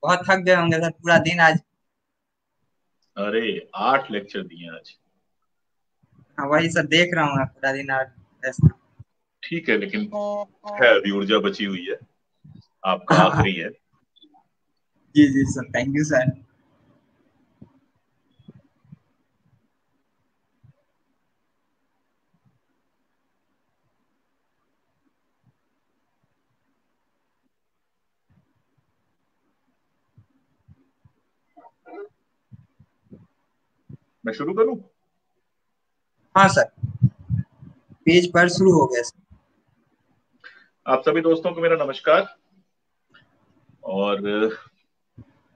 बहुत थक गए होंगे सर पूरा दिन आज। अरे 8 लेक्चर दिए आज। हाँ, वही सर देख रहा हूँ मैं पूरा दिन आज व्यस्त हूँ। ठीक है, लेकिन है अभी ऊर्जा बची हुई है। आपका हाँ, आखिरी है। जी जी सर, थैंक यू सर। मैं शुरू करूं? हाँ सर, पेज पर शुरू हो गया सर। आप सभी दोस्तों को मेरा नमस्कार। और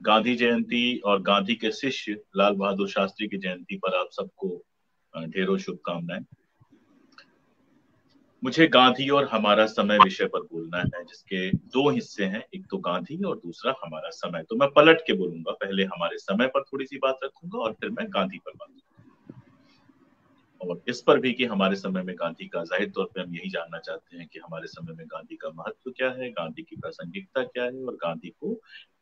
गांधी जयंती और गांधी के शिष्य लाल बहादुर शास्त्री की जयंती पर आप सबको ढेरों शुभकामनाएं। मुझे गांधी और हमारा समय विषय पर बोलना है, जिसके दो हिस्से हैं, एक तो गांधी और दूसरा हमारा समय। तो मैं पलट के बोलूंगा, पहले हमारे समय पर थोड़ी सी बात रखूंगा और फिर मैं गांधी पर बात करूंगा। और इस पर भी कि हमारे समय में गांधी का, जाहिर तौर पे हम यही जानना चाहते हैं कि हमारे समय में गांधी का महत्व क्या है, गांधी की प्रासंगिकता क्या है और गांधी को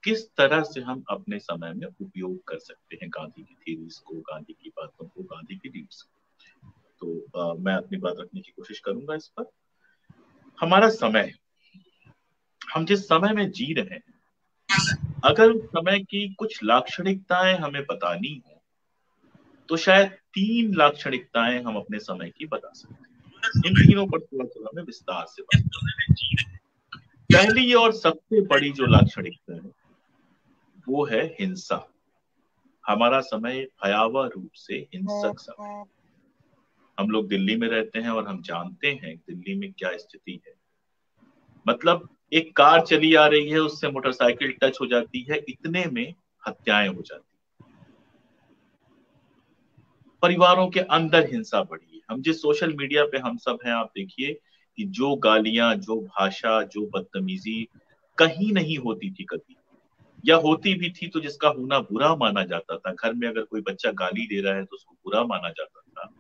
किस तरह से हम अपने समय में उपयोग कर सकते हैं, गांधी की थीरीज को, गांधी की बातों को, गांधी की लीड्स को। तो मैं अपनी बात रखने की कोशिश करूंगा इस पर। हमारा समय, हम जिस समय में जी रहे हैं, अगर उस समय की कुछ लाक्षणिकताएं हमें बतानी हो तो शायद 3 लाक्षणिकताएं हम अपने समय की बता सकते हैं। इन तीनों पर थोड़ा सा हमें विस्तार से बात करनी है। पहली और सबसे बड़ी जो लाक्षणिकता है वो है हिंसा। हमारा समय भयावह रूप से हिंसक समय है। हम लोग दिल्ली में रहते हैं और हम जानते हैं दिल्ली में क्या स्थिति है। मतलब एक कार चली आ रही है, उससे मोटरसाइकिल टच हो जाती है, इतने में हत्याएं हो जाती हैं। परिवारों के अंदर हिंसा बढ़ी है। हम जिस सोशल मीडिया पे हम सब हैं, आप देखिए कि जो गालियां, जो भाषा, जो बदतमीजी कहीं नहीं होती थी कभी, या होती भी थी तो जिसका होना बुरा माना जाता था। घर में अगर कोई बच्चा गाली दे रहा है तो उसको बुरा माना जाता था।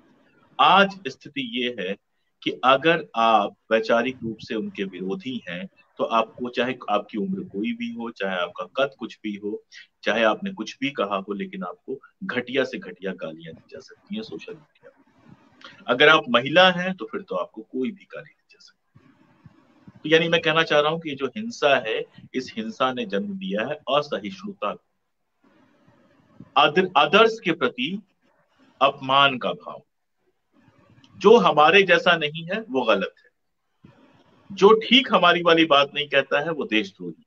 आज स्थिति ये है कि अगर आप वैचारिक रूप से उनके विरोधी हैं तो आपको, चाहे आपकी उम्र कोई भी हो, चाहे आपका कद कुछ भी हो, चाहे आपने कुछ भी कहा हो, लेकिन आपको घटिया से घटिया गालियां दी जा सकती हैं सोशल मीडिया पर। अगर आप महिला हैं तो फिर तो आपको कोई भी गाली दी जा सकती है। तो यानी मैं कहना चाह रहा हूं कि ये जो हिंसा है, इस हिंसा ने जन्म दिया है असहिष्णुता, आदर्श के प्रति अपमान का भाव। जो हमारे जैसा नहीं है वो गलत है, जो ठीक हमारी वाली बात नहीं कहता है वो देशद्रोही,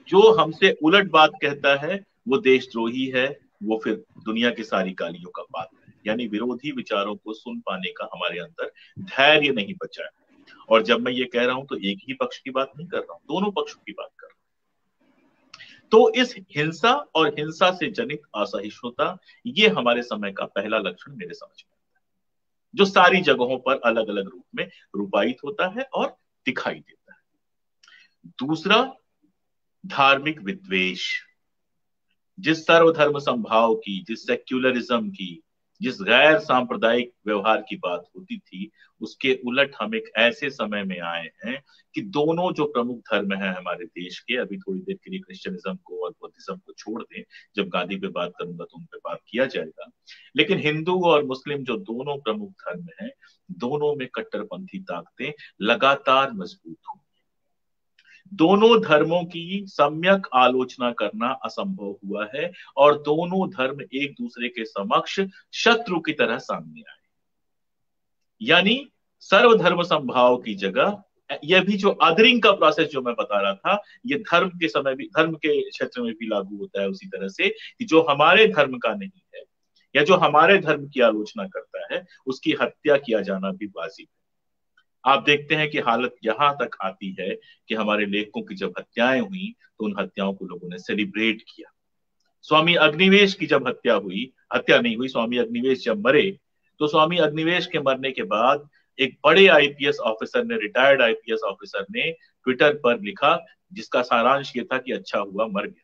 जो हमसे उलट बात कहता है वो देशद्रोही है। वो फिर दुनिया की सारी गालियों का पात्र है। यानी विरोधी विचारों को सुन पाने का हमारे अंदर धैर्य नहीं बचा है। और जब मैं ये कह रहा हूं तो एक ही पक्ष की बात नहीं कर रहा हूं, दोनों पक्षों की बात कर रहा हूं। तो इस हिंसा और हिंसा से जनित असहिष्णुता, ये हमारे समय का पहला लक्षण मेरे समझ में, जो सारी जगहों पर अलग अलग रूप में रूपायित होता है और दिखाई देता है। दूसरा, धार्मिक विद्वेष। जिस सर्वधर्म संभाव की, जिस सेक्युलरिज्म की, जिस गैर सांप्रदायिक व्यवहार की बात होती थी, उसके उलट हम एक ऐसे समय में आए हैं कि दोनों जो प्रमुख धर्म हैं हमारे देश के, अभी थोड़ी देर के लिए क्रिश्चियनिज्म को और बौद्धिज्म को छोड़ दें, जब गांधी पे बात करूंगा तो उन पे बात किया जाएगा, लेकिन हिंदू और मुस्लिम जो दोनों प्रमुख धर्म हैं, दोनों में कट्टरपंथी ताकतें लगातार मजबूत हुई। दोनों धर्मों की सम्यक आलोचना करना असंभव हुआ है और दोनों धर्म एक दूसरे के समक्ष शत्रु की तरह सामने आए। यानी सर्वधर्म संभाव की जगह, यह भी जो अदरिंग का प्रोसेस जो मैं बता रहा था, ये धर्म के समय भी, धर्म के क्षेत्र में भी लागू होता है उसी तरह से, कि जो हमारे धर्म का नहीं है या जो हमारे धर्म की आलोचना करता है, उसकी हत्या किया जाना भी वाजिब है। आप देखते हैं कि हालत यहां तक आती है कि हमारे लेखकों की जब हत्याएं हुई तो उन हत्याओं को लोगों ने सेलिब्रेट किया। स्वामी अग्निवेश की जब हत्या हुई, हत्या नहीं हुई, स्वामी अग्निवेश जब मरे, तो स्वामी अग्निवेश के मरने के बाद एक बड़े आईपीएस ऑफिसर ने, रिटायर्ड आईपीएस ऑफिसर ने ट्विटर पर लिखा, जिसका सारांश ये था कि अच्छा हुआ मर गया।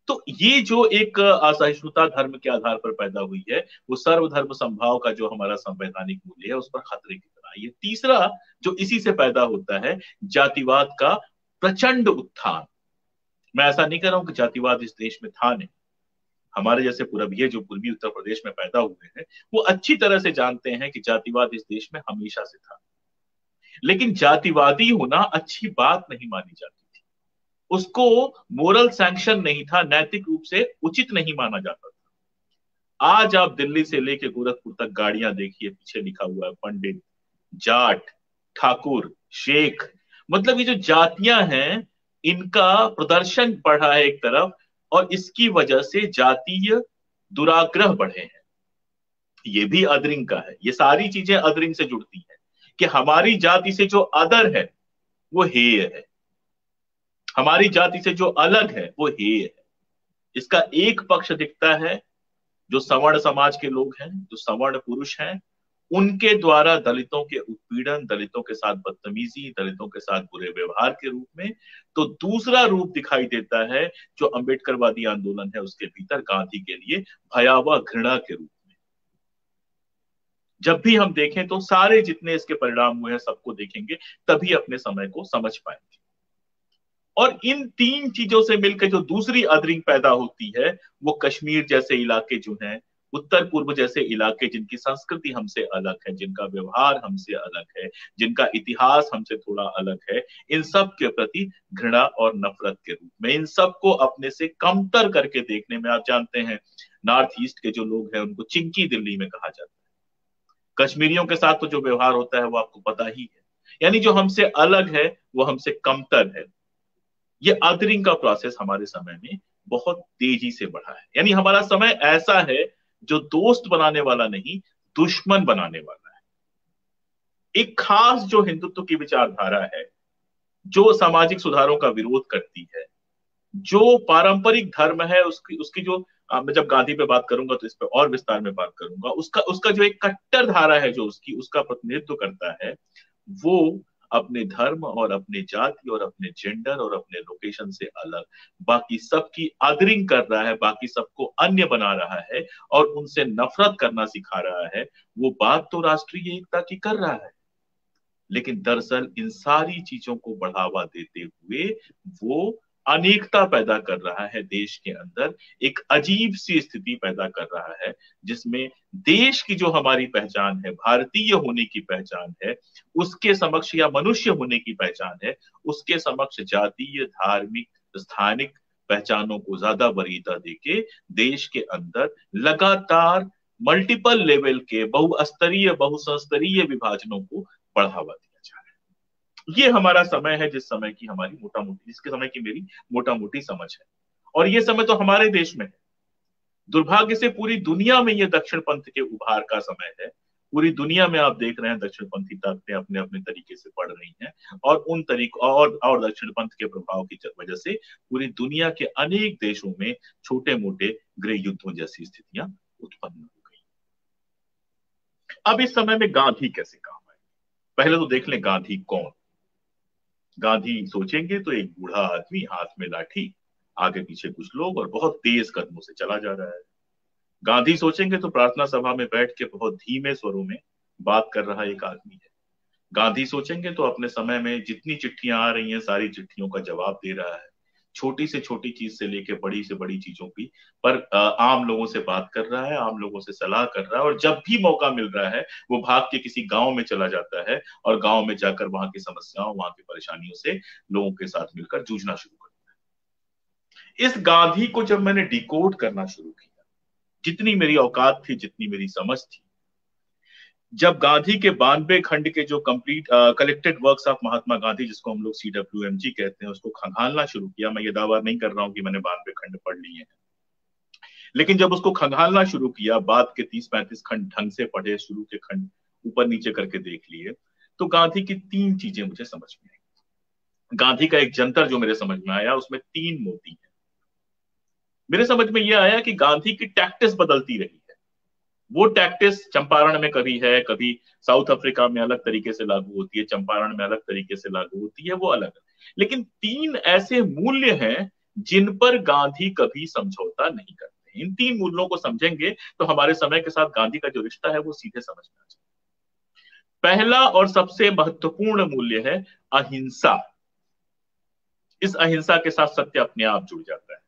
तो ये जो एक असहिष्णुता धर्म के आधार पर पैदा हुई है, वो सर्वधर्म संभाव का जो हमारा संवैधानिक मूल्य है उस पर खतरे की तरह। ये तीसरा जो इसी से पैदा होता है, जातिवाद का प्रचंड उत्थान। मैं ऐसा नहीं कह रहा हूं कि जातिवाद इस देश में था नहीं। हमारे जैसे पूर्वीय जो पूर्वी उत्तर प्रदेश में पैदा हुए हैं वो अच्छी तरह से जानते हैं कि जातिवाद इस देश में हमेशा से था। लेकिन जातिवादी होना अच्छी बात नहीं मानी जाती थी, उसको मोरल सैंक्शन नहीं था, नैतिक रूप से उचित नहीं माना जाता था। आज आप दिल्ली से लेके गोरखपुर तक गाड़ियां देखिए, पीछे लिखा हुआ है पंडित, जाट, ठाकुर, शेख। मतलब ये जो जातियां हैं इनका प्रदर्शन बढ़ा है एक तरफ, और इसकी वजह से जातीय दुराग्रह बढ़े हैं। ये भी अदरिंग का है, ये सारी चीजें अदरिंग से जुड़ती हैं कि हमारी जाति से जो अदर है वो हेय है, हमारी जाति से जो अलग है वो हेय है। इसका एक पक्ष दिखता है, जो सवर्ण समाज के लोग हैं, जो सवर्ण पुरुष हैं, उनके द्वारा दलितों के उत्पीड़न, दलितों के साथ बदतमीजी, दलितों के साथ बुरे व्यवहार के रूप में। तो दूसरा रूप दिखाई देता है जो अंबेडकरवादी आंदोलन है उसके भीतर गांधी के लिए भयावह घृणा के रूप में। जब भी हम देखें तो सारे जितने इसके परिणाम हुए हैं सबको देखेंगे, तभी अपने समय को समझ पाएंगे। और इन तीन चीजों से मिलकर जो दूसरी अदरिंग पैदा होती है वो कश्मीर जैसे इलाके जो हैं, उत्तर पूर्व जैसे इलाके जिनकी संस्कृति हमसे अलग है, जिनका व्यवहार हमसे अलग है, जिनका इतिहास हमसे थोड़ा अलग है, इन सब के प्रति घृणा और नफरत के रूप में, इन सबको अपने से कमतर करके देखने में। आप जानते हैं नॉर्थ ईस्ट के जो लोग हैं उनको चिंकी दिल्ली में कहा जाता है। कश्मीरियों के साथ तो जो व्यवहार होता है वो आपको पता ही है। यानी जो हमसे अलग है वो हमसे कमतर है। ये अदरिंग का प्रोसेस हमारे समय में बहुत तेजी से बढ़ा है। यानी हमारा समय ऐसा है जो दोस्त बनाने वाला नहीं, दुश्मन बनाने वाला है। एक खास जो हिंदुत्व की विचारधारा है, जो सामाजिक सुधारों का विरोध करती है, जो पारंपरिक धर्म है उसकी उसकी जो मैं जब गांधी पे बात करूंगा तो इस पे और विस्तार में बात करूंगा, उसका उसका जो एक कट्टर धारा है जो उसकी उसका प्रतिनिधित्व करता है, वो अपने धर्म और अपने जाति और अपने जेंडर और अपने लोकेशन से अलग बाकी सबकी आदरिंग कर रहा है, बाकी सबको अन्य बना रहा है और उनसे नफरत करना सिखा रहा है। वो बात तो राष्ट्रीय एकता की कर रहा है, लेकिन दरअसल इन सारी चीजों को बढ़ावा देते हुए वो अनेकता पैदा कर रहा है देश के अंदर, एक अजीब सी स्थिति पैदा कर रहा है जिसमें देश की जो हमारी पहचान है, भारतीय होने की पहचान है, उसके समक्ष या मनुष्य होने की पहचान है, उसके समक्ष जातीय, धार्मिक, स्थानिक पहचानों को ज्यादा वरीयता देके देश के अंदर लगातार मल्टीपल लेवल के बहुस्तरीय बहुसंस्तरीय विभाजनों को बढ़ावा दिया जा रहा है। ये हमारा समय है, जिस समय की हमारी मोटा मोटी जिसके समय की मेरी मोटा मोटी समझ है। और ये समय तो हमारे देश में है। दुर्भाग्य से पूरी दुनिया में ये दक्षिण पंथ के उभार का समय है। पूरी दुनिया में आप देख रहे हैं दक्षिणपंथी ताकतें अपने अपने तरीके से बढ़ रही हैं, और उन तरीकों और दक्षिणपंथ के प्रभाव की वजह से पूरी दुनिया के अनेक देशों में छोटे मोटे गृह युद्धों जैसी स्थितियां उत्पन्न हो गई। अब इस समय में गांधी कैसे काम आए, पहले तो देख लें गांधी कौन। गांधी सोचेंगे तो एक बूढ़ा आदमी, हाथ में लाठी, आगे पीछे कुछ लोग, और बहुत तेज कदमों से चला जा रहा है। गांधी सोचेंगे तो प्रार्थना सभा में बैठ के बहुत धीमे स्वरों में बात कर रहा एक आदमी है। गांधी सोचेंगे तो अपने समय में जितनी चिट्ठियां आ रही हैं सारी चिट्ठियों का जवाब दे रहा है, छोटी से छोटी चीज से लेके बड़ी से बड़ी चीजों की पर आम लोगों से बात कर रहा है, आम लोगों से सलाह कर रहा है, और जब भी मौका मिल रहा है वो भाग के किसी गांव में चला जाता है और गांव में जाकर वहां की समस्याओं, वहां की परेशानियों से लोगों के साथ मिलकर जूझना शुरू करता है। इस गांधी को जब मैंने डिकोड करना शुरू किया, जितनी मेरी औकात थी, जितनी मेरी समझ थी, जब गांधी के 92 खंड के जो complete collected works of Mahatma Gandhi, जिसको हम लोग CWMG कहते हैं, उसको खंगालना शुरू किया। मैं ये दावा नहीं कर रहा हूं कि मैंने 92 खंड पढ़ लिए हैं, लेकिन जब उसको खंगालना शुरू किया, बाद के 30-35 खंड ढंग से पढ़े, शुरू के खंड ऊपर नीचे करके देख लिए, तो गांधी की तीन चीजें मुझे समझ में आई। गांधी का एक जंतर जो मेरे समझ में आया, उसमें तीन मोती है। मेरे समझ में यह आया कि गांधी की टैक्टिस बदलती रही है। वो टैक्टिस चंपारण में कभी है, कभी साउथ अफ्रीका में अलग तरीके से लागू होती है, चंपारण में अलग तरीके से लागू होती है, वो अलग है। लेकिन तीन ऐसे मूल्य हैं जिन पर गांधी कभी समझौता नहीं करते। इन तीन मूल्यों को समझेंगे तो हमारे समय के साथ गांधी का जो रिश्ता है वो सीधे समझ में आ जाए। पहला और सबसे महत्वपूर्ण मूल्य है अहिंसा। इस अहिंसा के साथ सत्य अपने आप जुड़ जाता है।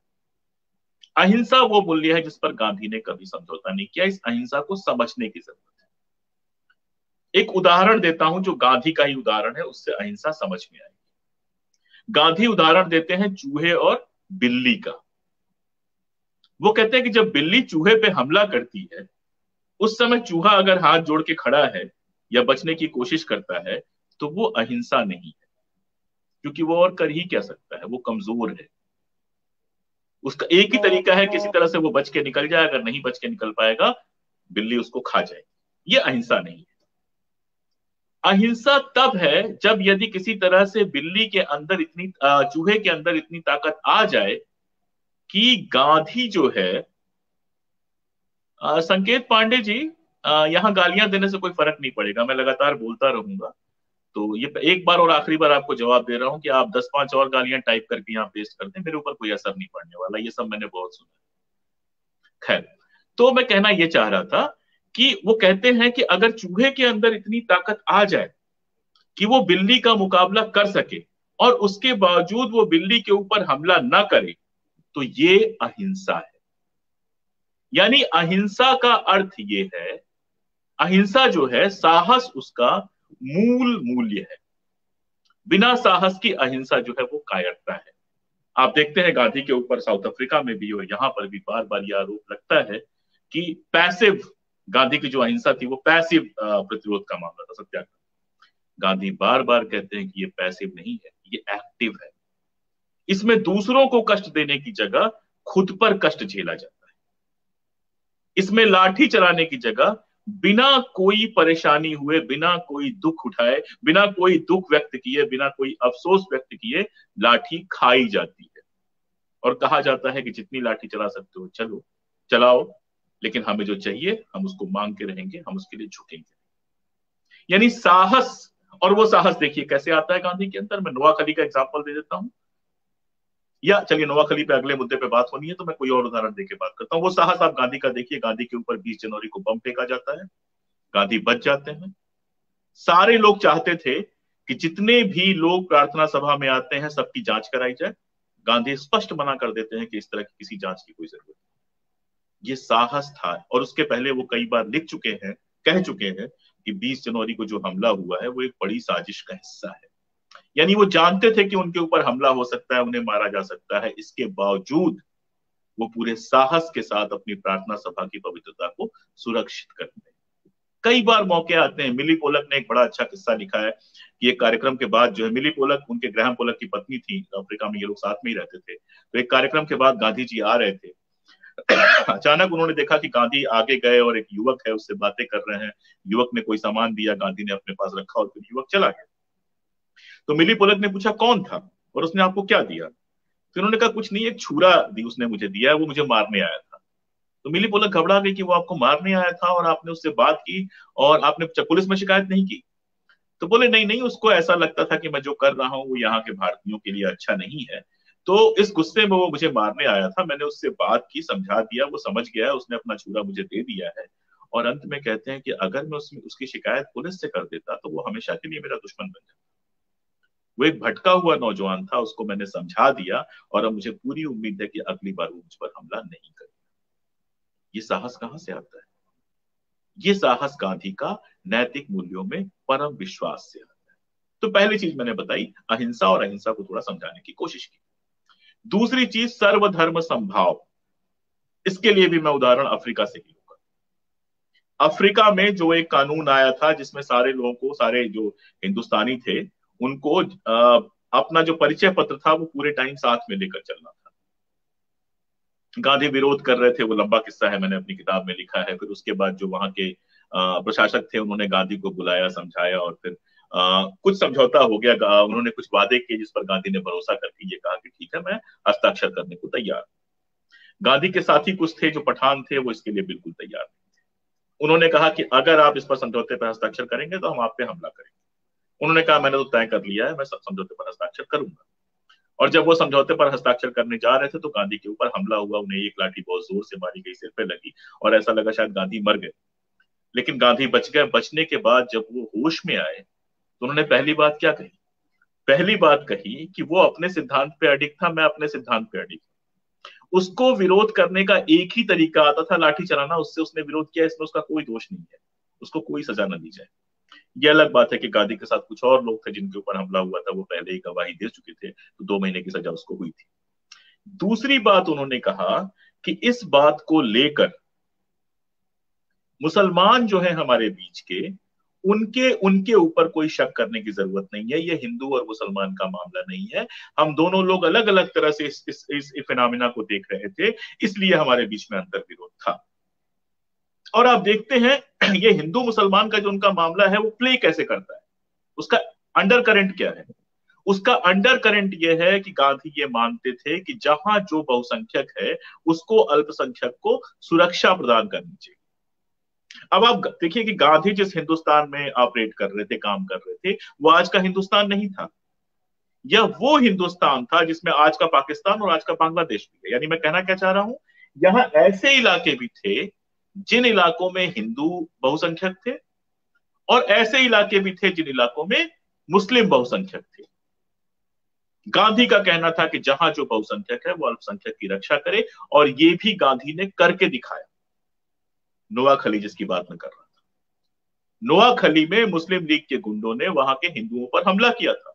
अहिंसा वो मूल्य है जिस पर गांधी ने कभी समझौता नहीं किया। इस अहिंसा को समझने की जरूरत है। एक उदाहरण देता हूं जो गांधी का ही उदाहरण है, उससे अहिंसा समझ में आएगी। गांधी उदाहरण देते हैं चूहे और बिल्ली का। वो कहते हैं कि जब बिल्ली चूहे पे हमला करती है, उस समय चूहा अगर हाथ जोड़ के खड़ा है या बचने की कोशिश करता है, तो वो अहिंसा नहीं है, क्योंकि वो और कर ही क्या सकता है, वो कमजोर है। उसका एक ही तरीका है, किसी तरह से वो बच के निकल जाए। अगर नहीं बच के निकल पाएगा, बिल्ली उसको खा जाएगी। ये अहिंसा नहीं है। अहिंसा तब है जब यदि किसी तरह से बिल्ली के अंदर इतनी चूहे के अंदर इतनी ताकत आ जाए कि गांधी जो है, संकेत पांडे जी, यहाँ गालियां देने से कोई फर्क नहीं पड़ेगा, मैं लगातार बोलता रहूंगा। तो ये एक बार और आखिरी बार आपको जवाब दे रहा हूं कि आप 10-5 और गालियां टाइप करके यहाँ पेस्ट करते हैं, मेरे ऊपर कोई असर नहीं पड़ने वाला। ये सब मैंने बहुत सुना। खैर, तो मैं कहना यह चाह रहा था कि वो कहते हैं कि अगर चूहे के अंदर इतनी ताकत आ जाए कि वो बिल्ली का मुकाबला कर सके और उसके बावजूद वो बिल्ली के ऊपर हमला ना करे, तो ये अहिंसा है। यानी अहिंसा का अर्थ ये है, अहिंसा जो है, साहस उसका मूल मूल्य है। बिना साहस की अहिंसा जो है वो कायरता है। आप देखते हैं गांधी के ऊपर साउथ अफ्रीका में भी और यहां पर भी बार बार यह आरोप लगता है कि पैसिव, गांधी की जो अहिंसा थी वो पैसिव प्रतिरोध का मामला था, सत्याग्रह। गांधी बार बार कहते हैं कि ये पैसिव नहीं है, ये एक्टिव है। इसमें दूसरों को कष्ट देने की जगह खुद पर कष्ट झेला जाता है। इसमें लाठी चलाने की जगह बिना कोई परेशानी हुए, बिना कोई दुख उठाए, बिना कोई दुख व्यक्त किए, बिना कोई अफसोस व्यक्त किए लाठी खाई जाती है। और कहा जाता है कि जितनी लाठी चला सकते हो चलो, चलाओ, लेकिन हमें जो चाहिए हम उसको मांग के रहेंगे, हम उसके लिए झुकेंगे। यानी साहस, और वो साहस देखिए कैसे आता है गांधी के अंदर। मैं नोआखली का एग्जांपल दे देता हूं, या चलिए नोआखली पे अगले मुद्दे पे बात होनी है तो मैं कोई और उदाहरण देके बात करता हूं। वो साहस आप गांधी का देखिए। गांधी के ऊपर 20 जनवरी को बम फेंका जाता है, गांधी बच जाते हैं। सारे लोग चाहते थे कि जितने भी लोग प्रार्थना सभा में आते हैं सबकी जांच कराई जाए। गांधी स्पष्ट मना कर देते हैं कि इस तरह की किसी जांच की कोई जरूरत नहीं। ये साहस था। और उसके पहले वो कई बार लिख चुके हैं, कह चुके हैं कि 20 जनवरी को जो हमला हुआ है वो एक बड़ी साजिश का हिस्सा है। यानी वो जानते थे कि उनके ऊपर हमला हो सकता है, उन्हें मारा जा सकता है। इसके बावजूद वो पूरे साहस के साथ अपनी प्रार्थना सभा की पवित्रता को सुरक्षित करते हैं। कई बार मौके आते हैं। मिली पोलक ने एक बड़ा अच्छा किस्सा लिखा है कि एक कार्यक्रम के बाद जो है, मिली पोलक उनके ग्रैहम पोलक की पत्नी थी, अफ्रीका में ये लोग साथ में ही रहते थे। तो एक कार्यक्रम के बाद गांधी जी आ रहे थे। अचानक उन्होंने देखा कि गांधी आगे गए और एक युवक है उससे बातें कर रहे हैं। युवक ने कोई सामान दिया, गांधी ने अपने पास रखा और फिर युवक चला गया। तो मिली पोलक ने पूछा कौन था और उसने आपको क्या दिया? फिर उन्होंने कहा कुछ नहीं, एक छुरा दी उसने मुझे दिया है, वो मुझे मारने आया था। तो मिली पोलक घबरा गई कि वो आपको मारने आया था और आपने उससे बात की और आपने पुलिस में शिकायत नहीं की? तो बोले नहीं नहीं, उसको ऐसा लगता था कि मैं जो कर रहा हूँ वो यहाँ के भारतीयों के लिए अच्छा नहीं है, तो इस गुस्से में वो मुझे मारने आया था। मैंने उससे बात की, समझा दिया, वो समझ गया है, उसने अपना छुरा मुझे दे दिया है। और अंत में कहते हैं कि अगर मैं उसकी शिकायत पुलिस से कर देता तो वो हमेशा के लिए मेरा दुश्मन बन जाता। वो एक भटका हुआ नौजवान था, उसको मैंने समझा दिया और अब मुझे पूरी उम्मीद है कि अगली बार वो मुझ पर हमला नहीं करेगा। ये साहस कहां से आता है? ये साहस गांधी का नैतिक मूल्यों में परम विश्वास से आता है। तो पहली चीज मैंने बताई, अहिंसा और अहिंसा को थोड़ा समझाने की कोशिश की। दूसरी चीज सर्वधर्म संभाव। इसके लिए भी मैं उदाहरण अफ्रीका से ही लूंगा। अफ्रीका में जो एक कानून आया था जिसमें सारे लोगों को, सारे जो हिंदुस्तानी थे उनको अपना जो परिचय पत्र था वो पूरे टाइम साथ में लेकर चलना था। गांधी विरोध कर रहे थे, वो लंबा किस्सा है, मैंने अपनी किताब में लिखा है। फिर उसके बाद जो वहां के प्रशासक थे उन्होंने गांधी को बुलाया, समझाया और फिर कुछ समझौता हो गया। उन्होंने कुछ वादे किए जिस पर गांधी ने भरोसा करके ये कहा कि ठीक है, मैं हस्ताक्षर करने को तैयार। गांधी के साथी कुछ थे जो पठान थे, वो इसके लिए बिल्कुल तैयार नहीं थे। उन्होंने कहा कि अगर आप इस पर समझौते पर हस्ताक्षर करेंगे तो हम आप पे हमला करेंगे। उन्होंने कहा मैंने तो तय कर लिया है, मैं समझौते पर हस्ताक्षर करूंगा। और जब वो समझौते पर हस्ताक्षर करने जा रहे थे तो गांधी के ऊपर हमला हुआ। उन्हें एक लाठी बहुत जोर से मारी गई, सिर पे लगी और ऐसा लगा शायद गांधी मर गए। लेकिन गांधी बच गए। बचने के बाद जब वो होश में आए तो उन्होंने पहली बात क्या कही? पहली बात कही कि वो अपने सिद्धांत पे अडिग था, मैं अपने सिद्धांत पे अडिग। उसको विरोध करने का एक ही तरीका आता था, लाठी चलाना। उससे उसने विरोध किया, इसमें उसका कोई दोष नहीं है, उसको कोई सजा न दी जाए। ये अलग बात है कि गांधी के साथ कुछ और लोग थे जिनके ऊपर हमला हुआ था, वो पहले ही गवाही दे चुके थे, तो 2 महीने की सजा उसको हुई थी। दूसरी बात उन्होंने कहा कि इस बात को लेकर मुसलमान जो है हमारे बीच के, उनके उनके ऊपर कोई शक करने की जरूरत नहीं है। ये हिंदू और मुसलमान का मामला नहीं है। हम दोनों लोग अलग अलग तरह से इस फिनोमिना को देख रहे थे, इसलिए हमारे बीच में अंतर विरोध था। और आप देखते हैं ये हिंदू मुसलमान का जो उनका मामला है वो प्ले कैसे करता है, उसका अंडर करंट क्या है। उसका अंडर करंट यह है कि गांधी ये मानते थे कि जहां जो बहुसंख्यक है उसको अल्पसंख्यक को सुरक्षा प्रदान करनी चाहिए। अब आप देखिए कि गांधी जिस हिंदुस्तान में ऑपरेट कर रहे थे, काम कर रहे थे, वो आज का हिंदुस्तान नहीं था। यह वो हिंदुस्तान था जिसमें आज का पाकिस्तान और आज का बांग्लादेश भी है। यानी मैं कहना क्या चाह रहा हूं, यहां ऐसे इलाके भी थे जिन इलाकों में हिंदू बहुसंख्यक थे, और ऐसे इलाके भी थे जिन इलाकों में मुस्लिम बहुसंख्यक थे। गांधी का कहना था कि जहां जो बहुसंख्यक है वो अल्पसंख्यक की रक्षा करे, और ये भी गांधी ने करके दिखाया। नोआखली जिसकी बात मैं कर रहा था, नोआखली में मुस्लिम लीग के गुंडों ने वहां के हिंदुओं पर हमला किया था।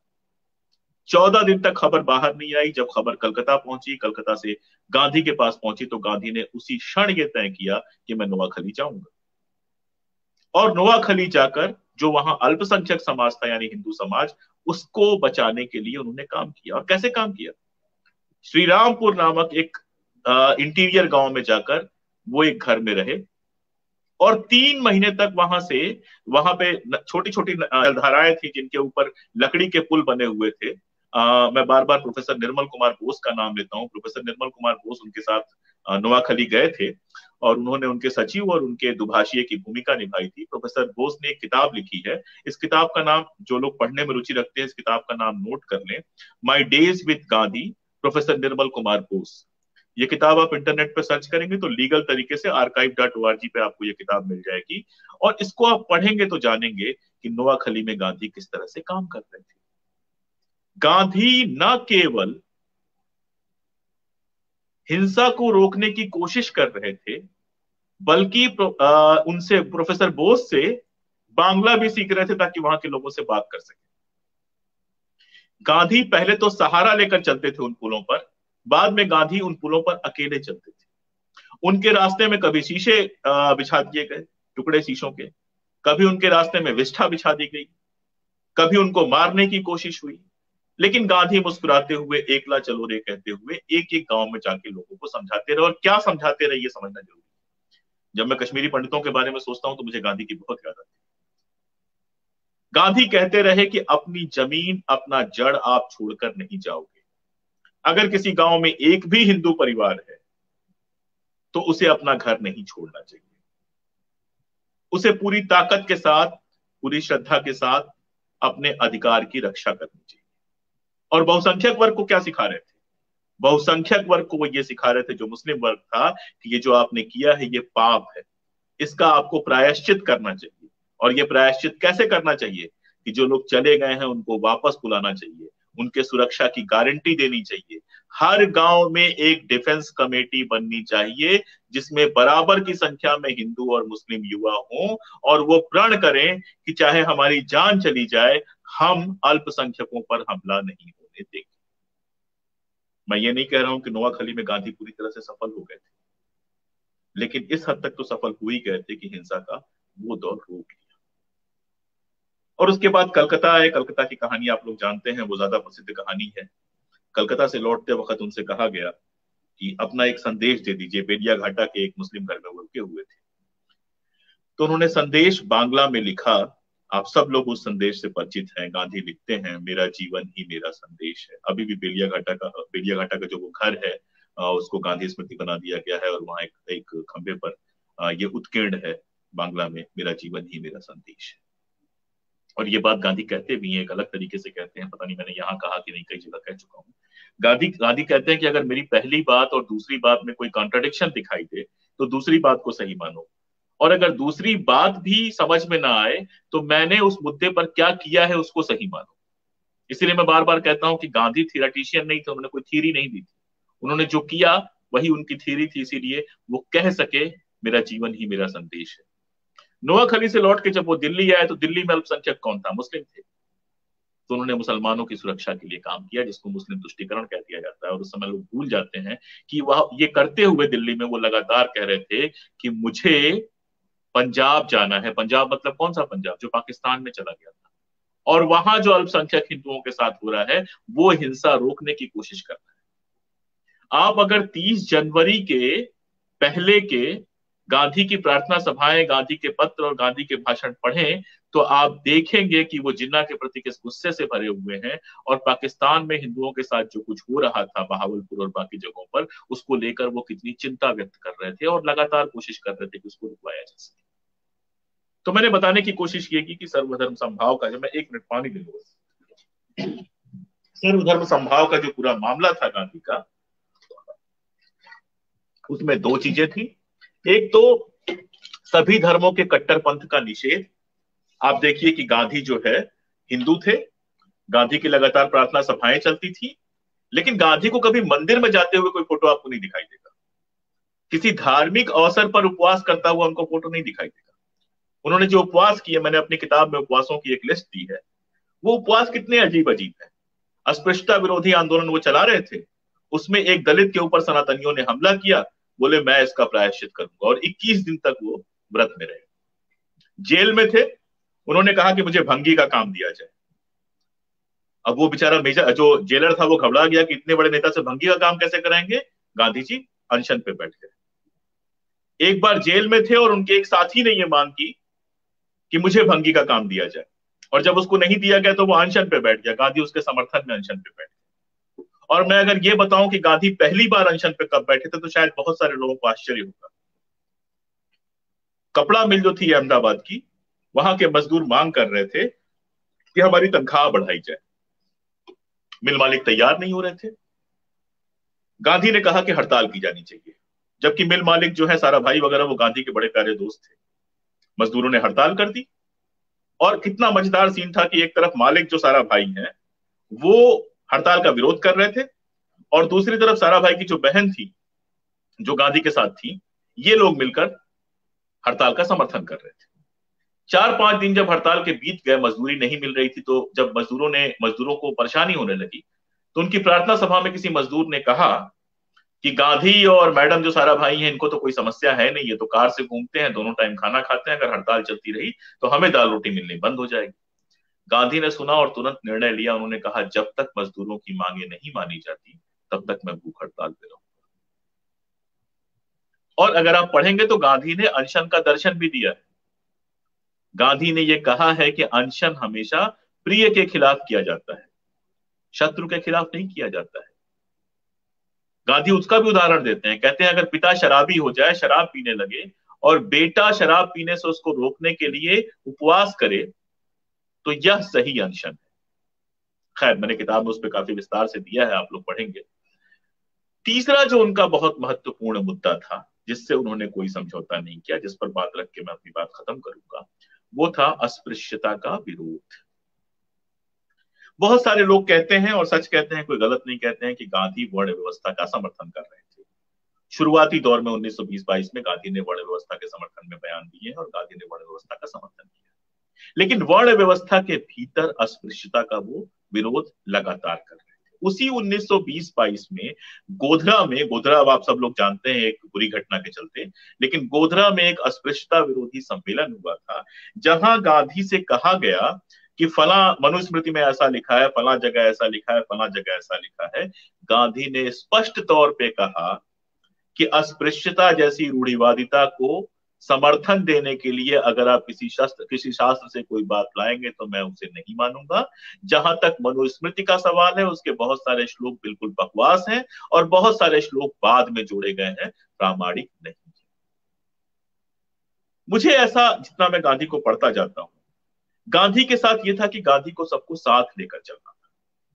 14 दिन तक खबर बाहर नहीं आई। जब खबर कलकत्ता पहुंची, कलकत्ता से गांधी के पास पहुंची, तो गांधी ने उसी क्षण ये तय किया कि मैं नोआखली जाऊंगा। और नोआखली जाकर जो वहां अल्पसंख्यक समाज था, यानी हिंदू समाज, उसको बचाने के लिए उन्होंने काम किया। और कैसे काम किया, श्रीरामपुर नामक एक इंटीरियर गांव में जाकर वो एक घर में रहे, और 3 महीने तक वहां पे छोटी छोटी जलधाराएं थी जिनके ऊपर लकड़ी के पुल बने हुए थे। मैं बार बार प्रोफेसर निर्मल कुमार बोस का नाम लेता हूँ। प्रोफेसर निर्मल कुमार बोस उनके साथ नोआखली गए थे, और उन्होंने उनके सचिव और उनके दुभाषिए की भूमिका निभाई थी। प्रोफेसर बोस ने एक किताब लिखी है। इस किताब का नाम, जो लोग पढ़ने में रुचि रखते हैं, इस किताब का नाम नोट कर लें, my days with Gandhi, professor Nirmal Kumar Bose. ये किताब आप इंटरनेट पे सर्च करेंगे तो लीगल तरीके से archive.org पे आपको ये किताब मिल जाएगी, और इसको आप पढ़ेंगे तो जानेंगे कि नोआखली में गांधी किस तरह से काम कर रहे थे। गांधी न केवल हिंसा को रोकने की कोशिश कर रहे थे, बल्कि उनसे, प्रोफेसर बोस से, बांग्ला भी सीख रहे थे ताकि वहां के लोगों से बात कर सके। गांधी पहले तो सहारा लेकर चलते थे उन पुलों पर, बाद में गांधी उन पुलों पर अकेले चलते थे। उनके रास्ते में कभी शीशे बिछा दिए गए, टुकड़े शीशों के, कभी उनके रास्ते में विष्ठा बिछा दी गई, कभी उनको मारने की कोशिश हुई। लेकिन गांधी मुस्कुराते हुए, एकला चलो रे कहते हुए, एक एक गांव में जाके लोगों को समझाते रहे। और क्या समझाते रहे ये समझना जरूरी है। जब मैं कश्मीरी पंडितों के बारे में सोचता हूं तो मुझे गांधी की बहुत याद आती है। गांधी कहते रहे कि अपनी जमीन, अपना जड़ आप छोड़कर नहीं जाओगे। अगर किसी गांव में एक भी हिंदू परिवार है तो उसे अपना घर नहीं छोड़ना चाहिए। उसे पूरी ताकत के साथ, पूरी श्रद्धा के साथ अपने अधिकार की रक्षा करनी चाहिए। और बहुसंख्यक वर्ग को क्या सिखा रहे थे, बहुसंख्यक वर्ग को वो ये सिखा रहे थे, जो मुस्लिम वर्ग था, कि ये जो आपने किया है ये पाप है, इसका आपको प्रायश्चित करना चाहिए। और ये प्रायश्चित कैसे करना चाहिए, कि जो लोग चले गए हैं उनको वापस बुलाना चाहिए, उनके सुरक्षा की गारंटी देनी चाहिए। हर गांव में एक डिफेंस कमेटी बननी चाहिए जिसमें बराबर की संख्या में हिंदू और मुस्लिम युवा हों, और वो प्रण करें कि चाहे हमारी जान चली जाए, हम अल्पसंख्यकों पर हमला नहीं होने देंगे। मैं ये नहीं कह रहा हूं कि नोआखली में गांधी पूरी तरह से सफल हो गए थे, लेकिन इस हद तक तो सफल हो ही गए थे कि हिंसा का वो दौर रोक लिया। और उसके बाद कलकत्ता आए। कलकत्ता की कहानी आप लोग जानते हैं, वो ज्यादा प्रसिद्ध कहानी है। कलकत्ता से लौटते वक्त उनसे कहा गया कि अपना एक संदेश दे दीजिए। बेलिया घाटा के एक मुस्लिम घर में वो रुके हुए थे, तो उन्होंने संदेश बांग्ला में लिखा। आप सब लोग उस संदेश से परिचित हैं। गांधी लिखते हैं, मेरा जीवन ही मेरा संदेश है। अभी भी बेलिया घाटा का जो वो घर है, उसको गांधी स्मृति बना दिया गया है, और वहां एक खंबे पर ये उत्कीर्ण है बांग्ला में, मेरा जीवन ही मेरा संदेश है। और ये बात गांधी कहते भी हैं, एक अलग तरीके से कहते हैं, पता नहीं मैंने यहाँ कहा कि नहीं, कई जगह कह चुका हूँ। गांधी कहते हैं कि अगर मेरी पहली बात और दूसरी बात में कोई कॉन्ट्रडिक्शन दिखाई दे तो दूसरी बात को सही मानो, और अगर दूसरी बात भी समझ में ना आए तो मैंने उस मुद्दे पर क्या किया है उसको सही मानो। इसीलिए मैं बार बार कहता हूं कि गांधी थियरटिशियन नहीं थे, उन्होंने कोई थीरी नहीं दी थी। उन्होंने जो किया वही उनकी थीरी थी, इसीलिए वो कह सके मेरा जीवन ही मेरा संदेश है। नोआ खली से लौट के जब वो दिल्ली आए तो दिल्ली में अल्पसंख्यक कौन था? मुस्लिम थे। तो उन्होंने मुसलमानों की सुरक्षा के लिए काम किया, जिसको मुस्लिम तुष्टीकरण कह दिया जाता है। और उस समय लोग भूल जाते हैं कि वह ये करते हुए दिल्ली में वो लगातार कह रहे थे कि मुझे पंजाब जाना है। पंजाब मतलब कौन सा पंजाब? जो पाकिस्तान में चला गया था, और वहां जो अल्पसंख्यक हिंदुओं के साथ हो रहा है वो हिंसा रोकने की कोशिश कर रहा है। आप अगर 30 जनवरी के पहले के गांधी की प्रार्थना सभाएं, गांधी के पत्र और गांधी के भाषण पढ़ें तो आप देखेंगे कि वो जिन्ना के प्रति किस गुस्से से भरे हुए हैं, और पाकिस्तान में हिंदुओं के साथ जो कुछ हो रहा था बहावलपुर और बाकी जगहों पर, उसको लेकर वो कितनी चिंता व्यक्त कर रहे थे और लगातार कोशिश कर रहे थे कि उसको रुकवाया जा सके। तो मैंने बताने की कोशिश की कि सर्वधर्म समभाव का, जब मैं 1 मिनट पानी ले लूंगा, सर्वधर्म समभाव का जो पूरा मामला था गांधी का, उसमें 2 चीजें थी। एक तो सभी धर्मों के कट्टरपंथ का निषेध। आप देखिए कि गांधी जो है हिंदू थे, गांधी की लगातार प्रार्थना सभाएं चलती थी, लेकिन गांधी को कभी मंदिर में जाते हुए कोई फोटो आपको नहीं दिखाई देगा। किसी धार्मिक अवसर पर उपवास करता हुआ उनको फोटो नहीं दिखाई देगा। उन्होंने जो उपवास किए, मैंने अपनी किताब में उपवासों की एक लिस्ट दी है, वो उपवास कितने अजीब अजीब है। अस्पृश्यता विरोधी आंदोलन वो चला रहे थे, उसमें एक दलित के ऊपर सनातनियों ने हमला किया, बोले मैं इसका प्रायश्चित करूंगा, और 21 दिन तक वो व्रत में रहे। जेल में थे, उन्होंने कहा कि मुझे भंगी का काम दिया जाए। अब वो बेचारा मेजर जो जेलर था वो घबरा गया कि इतने बड़े नेता से भंगी का काम कैसे कराएंगे। गांधी जी अनशन पे बैठ गए। एक बार जेल में थे और उनके एक साथी ने ये मांग की कि मुझे भंगी का काम दिया जाए, और जब उसको नहीं दिया गया तो वो अनशन पे बैठ गया। गांधी उसके समर्थन में अनशन पे बैठ गए। और मैं अगर ये बताऊं कि गांधी पहली बार अनशन पे कब बैठे थे तो शायद बहुत सारे लोगों को आश्चर्य होगा। कपड़ा मिल जो थी अहमदाबाद की, वहां के मजदूर मांग कर रहे थे कि हमारी तनख्वाह बढ़ाई जाए। मिल मालिक तैयार नहीं हो रहे थे। गांधी ने कहा कि हड़ताल की जानी चाहिए, जबकि मिल मालिक जो है सारा भाई वगैरह वो गांधी के बड़े प्यारे दोस्त थे। मजदूरों ने हड़ताल कर दी, और कितना मजेदार सीन था कि एक तरफ मालिक जो सारा भाई है वो हड़ताल का विरोध कर रहे थे, और दूसरी तरफ सारा भाई की जो बहन थी जो गांधी के साथ थी, ये लोग मिलकर हड़ताल का समर्थन कर रहे थे। 4-5 दिन जब हड़ताल के बीत गए, मजदूरी नहीं मिल रही थी, तो जब मजदूरों को परेशानी होने लगी, तो उनकी प्रार्थना सभा में किसी मजदूर ने कहा कि गांधी और मैडम जो सारा भाई हैं इनको तो कोई समस्या है नहीं, ये तो कार से घूमते हैं, दोनों टाइम खाना खाते हैं, अगर हड़ताल चलती रही तो हमें दाल रोटी मिलनी बंद हो जाएगी। गांधी ने सुना और तुरंत निर्णय लिया। उन्होंने कहा जब तक मजदूरों की मांगे नहीं मानी जाती तब तक मैं भूख हड़ताल पे रहूंगा। और अगर आप पढ़ेंगे तो गांधी ने अनशन का दर्शन भी दिया है। गांधी ने यह कहा है कि अनशन हमेशा प्रिय के खिलाफ किया जाता है, शत्रु के खिलाफ नहीं किया जाता है। गांधी उसका भी उदाहरण देते हैं, कहते हैं अगर पिता शराबी हो जाए, शराब पीने लगे, और बेटा शराब पीने से उसको रोकने के लिए उपवास करे, तो यह सही अनशन है। खैर, मैंने किताब में उस पर काफी विस्तार से दिया है, आप लोग पढ़ेंगे। तीसरा जो उनका बहुत महत्वपूर्ण मुद्दा था, जिससे उन्होंने कोई समझौता नहीं किया, जिस पर बात रख के मैं अपनी बात खत्म करूंगा, वो था अस्पृश्यता का विरोध। बहुत सारे लोग कहते हैं, और सच कहते हैं, कोई गलत नहीं कहते हैं, कि गांधी वर्ण व्यवस्था का समर्थन कर रहे थे। शुरुआती दौर में 1920-22 में गांधी ने वर्ण व्यवस्था के समर्थन में बयान दिए और गांधी ने वर्ण व्यवस्था का समर्थन किया, लेकिन वर्ण व्यवस्था के भीतर अस्पृश्यता का वो विरोध लगातार कर रहे थे। उसी 1920-22 में गोधरा, अब आप सब लोग जानते हैं एक बुरी घटना के चलते, लेकिन गोधरा में एक अस्पृश्यता विरोधी सम्मेलन हुआ था, जहां गांधी से कहा गया कि फला मनुस्मृति में ऐसा लिखा है, फला जगह ऐसा लिखा है, फला जगह ऐसा लिखा है। गांधी ने स्पष्ट तौर पे कहा कि अस्पृश्यता जैसी रूढ़िवादिता को समर्थन देने के लिए अगर आप किसी शास्त्र से कोई बात लाएंगे तो मैं उसे नहीं मानूंगा। जहां तक मनुस्मृति का सवाल है, उसके बहुत सारे श्लोक बिल्कुल बकवास हैं, और बहुत सारे श्लोक बाद में जोड़े गए हैं, प्रामाणिक नहीं। मुझे ऐसा, जितना मैं गांधी को पढ़ता जाता हूं, गांधी के साथ ये था कि गांधी को सबको साथ लेकर चलना था।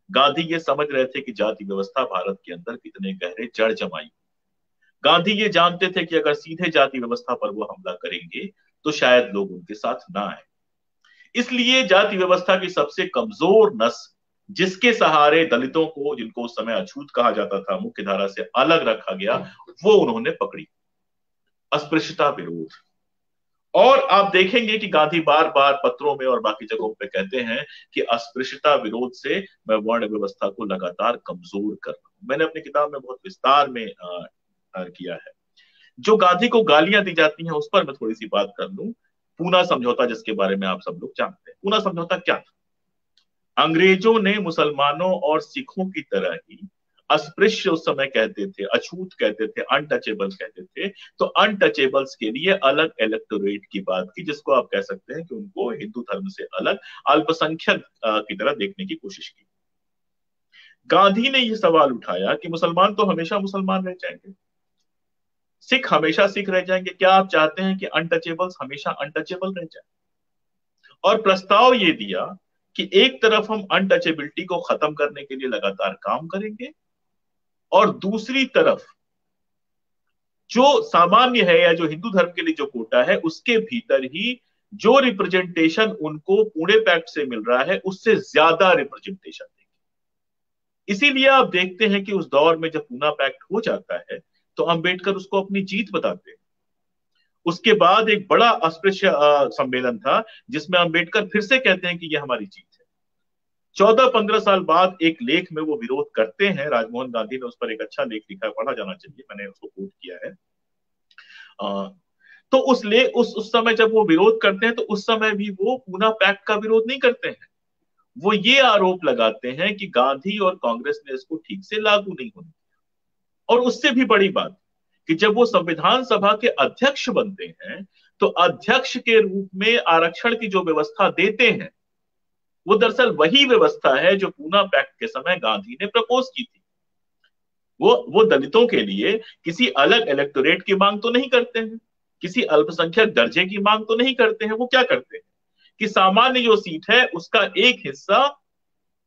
गांधी ये समझ रहे थे कि जाति व्यवस्था भारत के अंदर कितने गहरे जड़ जमाई। गांधी ये जानते थे कि अगर सीधे जाति व्यवस्था पर वो हमला करेंगे तो शायद लोग उनके साथ ना आए। इसलिए जाति व्यवस्था की सबसे कमजोर नस जिसके सहारे दलितों को, जिनको उस समय अछूत कहा जाता था, मुख्य धारा से अलग रखा गया, वो उन्होंने पकड़ी, अस्पृश्यता विरोध। और आप देखेंगे कि गांधी बार बार पत्रों में और बाकी जगहों पे कहते हैं कि अस्पृश्यता विरोध से मैं वर्ण व्यवस्था को लगातार कमजोर कर रहा हूं। मैंने अपनी किताब में बहुत विस्तार में किया है। जो गांधी को गालियां दी जाती हैं उस पर मैं थोड़ी सी बात कर लूं। पूना समझौता, जिसके बारे में आप सब लोग जानते हैं, पूना समझौता क्या था? अंग्रेजों ने मुसलमानों और सिखों की तरह ही अस्पृश्य उस समय कहते थे, अछूत कहते थे, अनटचेबल कहते थे, तो अनटचेबल्स के लिए अलग इलेक्टोरेट की बात की, जिसको आप कह सकते हैं कि उनको हिंदू धर्म से अलग अल्पसंख्यक की तरह देखने की कोशिश की। गांधी ने यह सवाल उठाया कि मुसलमान तो हमेशा मुसलमान रह जाएंगे, सिख हमेशा सिख रह जाएंगे, क्या आप चाहते हैं कि अनटचेबल्स हमेशा अनटचेबल रह जाए? और प्रस्ताव ये दिया कि एक तरफ हम अनटचेबिलिटी को खत्म करने के लिए लगातार काम करेंगे, और दूसरी तरफ जो सामान्य है या जो हिंदू धर्म के लिए जो कोटा है, उसके भीतर ही जो रिप्रेजेंटेशन उनको पुणे पैक्ट से मिल रहा है उससे ज्यादा रिप्रेजेंटेशन देंगे। इसीलिए आप देखते हैं कि उस दौर में जब पूना पैक्ट हो जाता है तो अंबेडकर उसको अपनी जीत बताते हैं। उसके बाद एक बड़ा अस्पृश्य सम्मेलन था जिसमें अंबेडकर फिर से कहते हैं कि यह हमारी जीत है। 14-15 साल बाद एक लेख में वो विरोध करते हैं, राजमोहन गांधी ने उस पर एक अच्छा लेख लिखा है, पढ़ा जाना चाहिए, मैंने उसको कोट किया है। तो उस समय जब वो विरोध करते हैं तो उस समय भी वो पूना पैक्ट का विरोध नहीं करते हैं। वो ये आरोप लगाते हैं कि गांधी और कांग्रेस ने इसको ठीक से लागू नहीं होने दिया। और उससे भी बड़ी बात कि जब वो संविधान सभा के अध्यक्ष बनते हैं तो अध्यक्ष के रूप में आरक्षण की जो व्यवस्था देते हैं वो दरअसल वही व्यवस्था है जो पूना पैक्ट के समय गांधी ने प्रपोज की थी। वो दलितों के लिए किसी अलग इलेक्टोरेट की मांग तो नहीं करते हैं, किसी अल्पसंख्यक दर्जे की मांग तो नहीं करते हैं। वो क्या करते हैं कि सामान्य जो सीट है उसका एक हिस्सा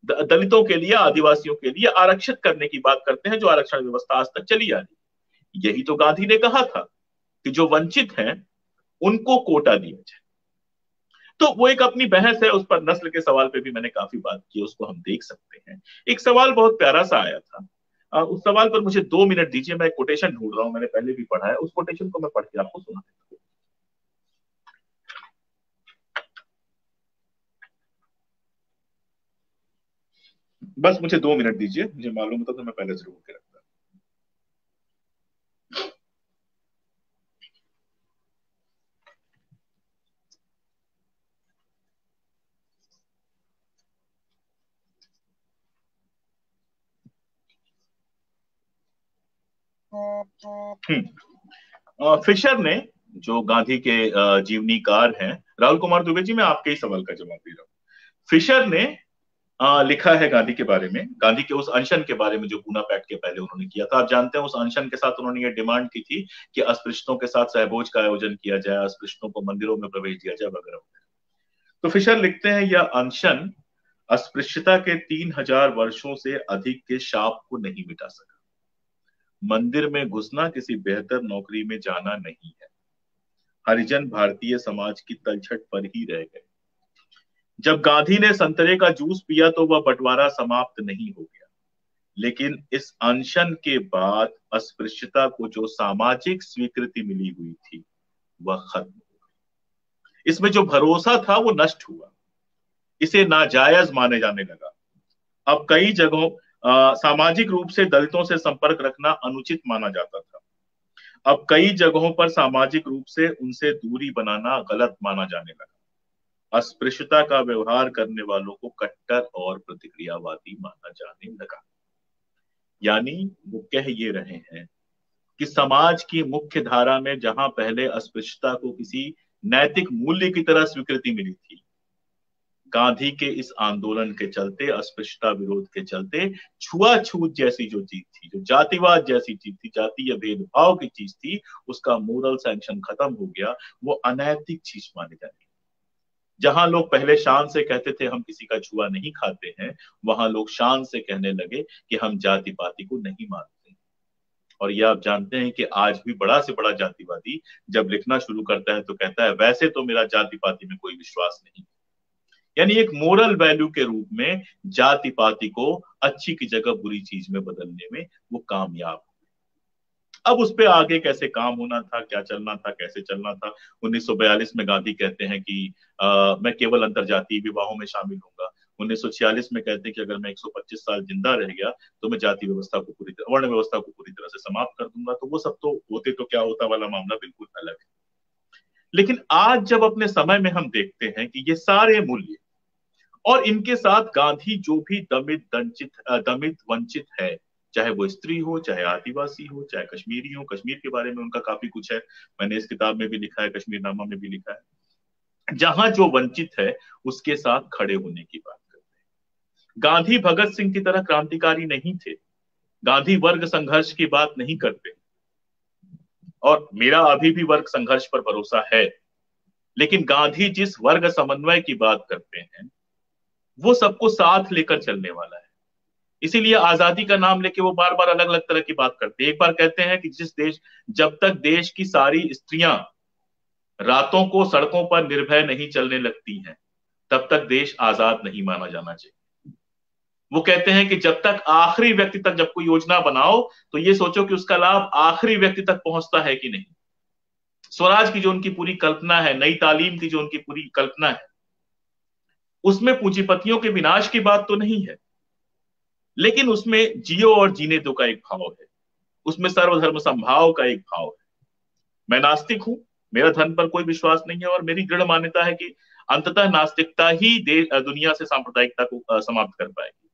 दलितों के लिए, आदिवासियों के लिए आरक्षित करने की बात करते हैं, जो आरक्षण व्यवस्था आज तक चली आ रही। यही तो गांधी ने कहा था कि जो वंचित हैं उनको कोटा दिया जाए। तो वो एक अपनी बहस है, उस पर नस्ल के सवाल पे भी मैंने काफी बात की, उसको हम देख सकते हैं। एक सवाल बहुत प्यारा सा आया था, उस सवाल पर मुझे 2 मिनट दीजिए, मैं कोटेशन ढूंढ रहा हूं, मैंने पहले भी पढ़ा है, उस कोटेशन को मैं पढ़ के आपको सुना देता हूं। बस मुझे 2 मिनट दीजिए, मुझे मालूम होता तो मैं पहले जरूर के रखता। फिशर ने, जो गांधी के जीवनीकार हैं, राहुल कुमार दुबे जी, मैं आपके ही सवाल का जवाब दे रहा हूँ। फिशर ने लिखा है गांधी के बारे में, गांधी के उस अनशन के बारे में जो पूना पैक्ट के पहले उन्होंने किया था। आप जानते हैं उस अनशन के साथ उन्होंने ये डिमांड की थी कि अस्पृश्यतों के साथ सहभोज का आयोजन किया जाए, अस्पृश्यतों को मंदिरों में प्रवेश दिया जाए, वगैरह वगैरह। तो फिशर लिखते हैं, यह अनशन अस्पृश्यता के 3000 वर्षों से अधिक के शाप को नहीं मिटा सका। मंदिर में घुसना किसी बेहतर नौकरी में जाना नहीं है। हरिजन भारतीय समाज की तलछट पर ही रह गए। जब गांधी ने संतरे का जूस पिया तो वह बंटवारा समाप्त नहीं हो गया, लेकिन इस अनशन के बाद अस्पृश्यता को जो सामाजिक स्वीकृति मिली हुई थी वह खत्म हो गई। इसमें जो भरोसा था वो नष्ट हुआ, इसे नाजायज माने जाने लगा। अब कई जगहों सामाजिक रूप से दलितों से संपर्क रखना अनुचित माना जाता था। अब कई जगहों पर सामाजिक रूप से उनसे दूरी बनाना गलत माना जाने लगा। अस्पृश्यता का व्यवहार करने वालों को कट्टर और प्रतिक्रियावादी माना जाने लगा। यानी वो कह ये रहे हैं कि समाज की मुख्य धारा में जहां पहले अस्पृश्यता को किसी नैतिक मूल्य की तरह स्वीकृति मिली थी, गांधी के इस आंदोलन के चलते, अस्पृश्यता विरोध के चलते, छुआछूत जैसी जो चीज थी, जो जातिवाद जैसी चीज थी, जातीय भेदभाव की चीज थी, उसका मोरल सैंक्शन खत्म हो गया। वो अनैतिक चीज मानी जाने लगी। जहां लोग पहले शान से कहते थे हम किसी का छुआ नहीं खाते हैं, वहां लोग शान से कहने लगे कि हम जाति पाति को नहीं मानते। और ये आप जानते हैं कि आज भी बड़ा से बड़ा जातिवादी जब लिखना शुरू करता है तो कहता है वैसे तो मेरा जाति पाति में कोई विश्वास नहीं। यानी एक मोरल वैल्यू के रूप में जाति पाति को अच्छी की जगह बुरी चीज में बदलने में वो कामयाब। अब उस पे आगे कैसे काम होना था, क्या चलना था, कैसे चलना था। 1942 में गांधी कहते हैं कि मैं केवल अंतरजातीय विवाहों में शामिल होऊंगा। 1946 में कहते हैं कि अगर मैं 125 साल जिंदा रह गया तो मैं जाति व्यवस्था को पूरी तरह, वर्ण व्यवस्था को पूरी तरह से समाप्त कर दूंगा। तो वो सब तो होते तो क्या होता वाला मामला बिल्कुल अलग है। लेकिन आज जब अपने समय में हम देखते हैं कि ये सारे मूल्य और इनके साथ गांधी जो भी दमित वंचित है, चाहे वो स्त्री हो, चाहे आदिवासी हो, चाहे कश्मीरी हो, कश्मीर के बारे में उनका काफी कुछ है, मैंने इस किताब में भी लिखा है, कश्मीर नामा में भी लिखा है। जहां जो वंचित है उसके साथ खड़े होने की बात करते हैं। गांधी भगत सिंह की तरह क्रांतिकारी नहीं थे, गांधी वर्ग संघर्ष की बात नहीं करते, और मेरा अभी भी वर्ग संघर्ष पर भरोसा है। लेकिन गांधी जिस वर्ग समन्वय की बात करते हैं वो सबको साथ लेकर चलने वाला है। इसीलिए आजादी का नाम लेके वो बार बार अलग अलग तरह की बात करते हैं। एक बार कहते हैं कि जब तक देश की सारी स्त्रियां रातों को सड़कों पर निर्भय नहीं चलने लगती हैं तब तक देश आजाद नहीं माना जाना चाहिए। वो कहते हैं कि जब तक आखिरी व्यक्ति तक जब कोई योजना बनाओ तो ये सोचो कि उसका लाभ आखिरी व्यक्ति तक पहुंचता है कि नहीं। स्वराज की जो उनकी पूरी कल्पना है, नई तालीम की जो उनकी पूरी कल्पना है, उसमें पूंजीपतियों के विनाश की बात तो नहीं है, लेकिन उसमें जियो और जीने दो का एक भाव है, उसमें सर्वधर्म समभाव का एक भाव है। मैं नास्तिक हूं, मेरा धर्म पर कोई विश्वास नहीं है, और मेरी दृढ़ मान्यता है कि अंततः नास्तिकता ही दुनिया से सांप्रदायिकता को समाप्त कर पाएगी।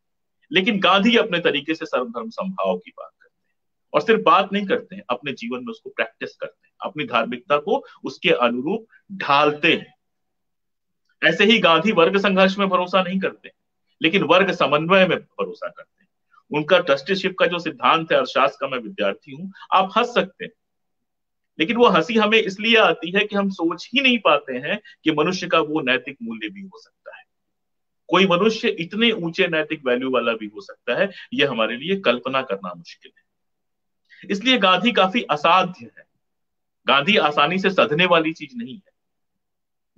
लेकिन गांधी अपने तरीके से सर्वधर्म समभाव की बात करते हैं, और सिर्फ बात नहीं करते हैं, अपने जीवन में उसको प्रैक्टिस करते हैं, अपनी धार्मिकता को उसके अनुरूप ढालते हैं। ऐसे ही गांधी वर्ग संघर्ष में भरोसा नहीं करते, लेकिन वर्ग समन्वय में भरोसा करते हैं। उनका ट्रस्टीशिप का जो सिद्धांत है, अर्थशास्त्र का मैं विद्यार्थी हूं, आप हंस सकते हैं, लेकिन वो हंसी हमें इसलिए आती है कि हम सोच ही नहीं पाते हैं कि मनुष्य का वो नैतिक मूल्य भी हो सकता है, कोई मनुष्य इतने ऊंचे नैतिक वैल्यू वाला भी हो सकता है, यह हमारे लिए कल्पना करना मुश्किल है। इसलिए गांधी काफी असाध्य है। गांधी आसानी से सधने वाली चीज नहीं है।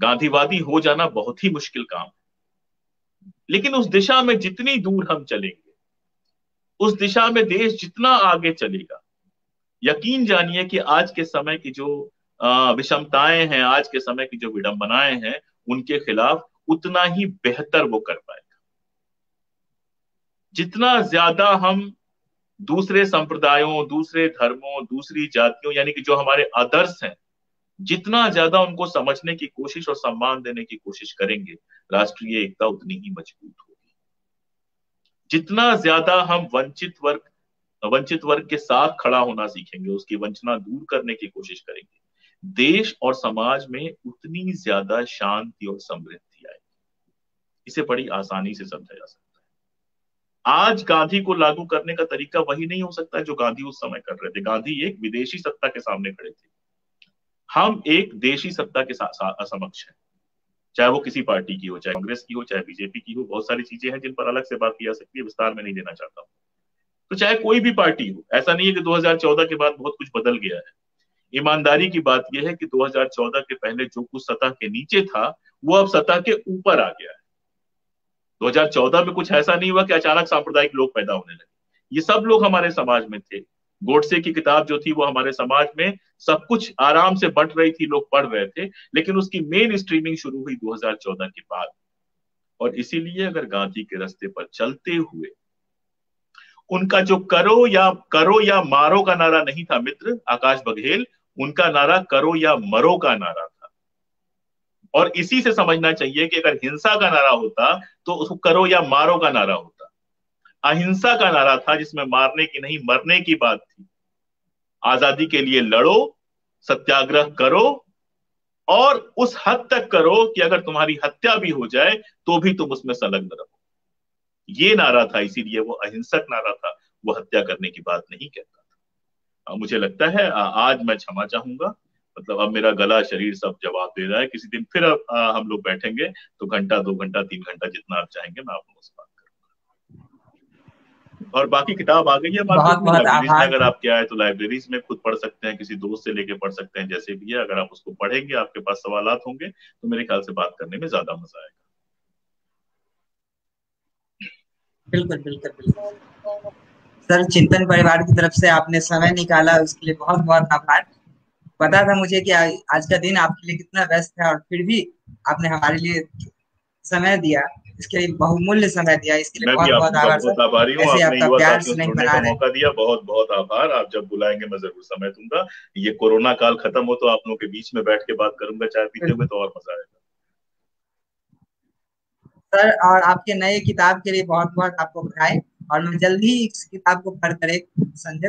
गांधीवादी हो जाना बहुत ही मुश्किल काम है, लेकिन उस दिशा में जितनी दूर हम चलेंगे, उस दिशा में देश जितना आगे चलेगा, यकीन जानिए कि आज के समय की जो विषमताएं हैं, आज के समय की जो विडंबनाएं हैं, उनके खिलाफ उतना ही बेहतर वो कर पाएगा। जितना ज्यादा हम दूसरे संप्रदायों, दूसरे धर्मों, दूसरी जातियों, यानी कि जो हमारे आदर्श हैं, जितना ज्यादा उनको समझने की कोशिश और सम्मान देने की कोशिश करेंगे, राष्ट्रीय एकता उतनी ही मजबूत होगी। जितना ज्यादा हम वंचित वर्ग के साथ खड़ा होना सीखेंगे, उसकी वंचना दूर करने की कोशिश करेंगे, देश और समाज में उतनी ज्यादा शांति और समृद्धि आएगी। इसे बड़ी आसानी से समझा जा सकता है। आज गांधी को लागू करने का तरीका वही नहीं हो सकता जो गांधी उस समय कर रहे थे। गांधी एक विदेशी सत्ता के सामने खड़े थे, हम एक देशी सत्ता के समक्ष हैं। चाहे वो किसी पार्टी की हो, चाहे कांग्रेस की हो, चाहे बीजेपी की हो, बहुत सारी चीजें हैं जिन पर अलग से बात की जा सकती है, विस्तार में नहीं देना चाहता हूं। तो चाहे कोई भी पार्टी हो, ऐसा नहीं है कि 2014 के बाद बहुत कुछ बदल गया है। ईमानदारी की बात यह है कि 2014 के पहले जो कुछ सतह के नीचे था वो अब सतह के ऊपर आ गया है। 2014 में कुछ ऐसा नहीं हुआ कि अचानक सांप्रदायिक लोग पैदा होने लगे। ये सब लोग हमारे समाज में थे। गोडसे की किताब जो थी वो हमारे समाज में सब कुछ आराम से बंट रही थी, लोग पढ़ रहे थे, लेकिन उसकी मेन स्ट्रीमिंग शुरू हुई 2014 के बाद। और इसीलिए अगर गांधी के रास्ते पर चलते हुए उनका जो करो या मारो का नारा नहीं था मित्र आकाश बघेल, उनका नारा करो या मरो का नारा था। और इसी से समझना चाहिए कि अगर हिंसा का नारा होता तो उसको करो या मारो का नारा होता। अहिंसा का नारा था जिसमें मारने की नहीं मरने की बात थी। आजादी के लिए लड़ो, सत्याग्रह करो, और उस हद तक करो कि अगर तुम्हारी हत्या भी हो जाए तो भी तुम उसमें संलग्न रहो। ये नारा था, इसीलिए वो अहिंसक नारा था, वो हत्या करने की बात नहीं कहता था। मुझे लगता है आज मैं क्षमा चाहूंगा, मतलब अब मेरा गला शरीर सब जवाब दे रहा है। किसी दिन फिर हम लोग बैठेंगे तो घंटा 2 घंटा 3 घंटा जितना आप चाहेंगे मैं आप लोगों से बात करूंगा। और बाकी किताब आ गई है मार्केट बहुत में, बहुत लाइब्रेरीज में आभार। अगर आप क्या है तो लाइब्रेरीज में खुद पढ़ सकते हैं, किसी दोस्त से लेके पढ़ सकते हैं, जैसे भी है। अगर आप उसको पढ़ेंगे, आपके पास सवालात होंगे तो मेरे ख्याल से बात करने में ज्यादा मजा आएगा। बिल्कुल बिल्कुल बिल्कुल। सर, चिंतन परिवार की तरफ से आपने समय निकाला, उसके लिए बहुत बहुत आभार। पता था मुझे कि आज का दिन आपके लिए कितना व्यस्त है, और फिर भी आपने हमारे लिए समय दिया। इसके लिए बहुमूल्य समय दिया, इसके लिए मैं भी बहुत बहुत आपका आभार बहुत सर। आभारी हूँ, ऐसे ही आपने आपका युवा प्यार साथियों से स्नेह जुड़ने बना का रहे। मौका दिया, बहुत बहुत आभार। आप जब बुलाएंगे मैं जरूर समय दूंगा। ये कोरोना काल खत्म हो तो आप लोगों के बीच में बैठ के बात करूंगा चाय पीते हुए, तो और मजा आएगा। सर, और आपके नए किताब के लिए बहुत बहुत आपको बधाई। और मैं जल्दी ही इस किताब को पढ़कर एक संजय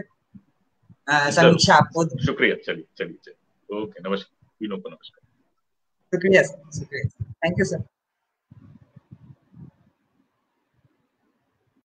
जरूर, समीक्षा आपको दूंगा। शुक्रिया। चलिए चलिए चलिए, ओके, नमस्कार, तीनों को नमस्कार। शुक्रिया सर, शुक्रिया। Thank you sir.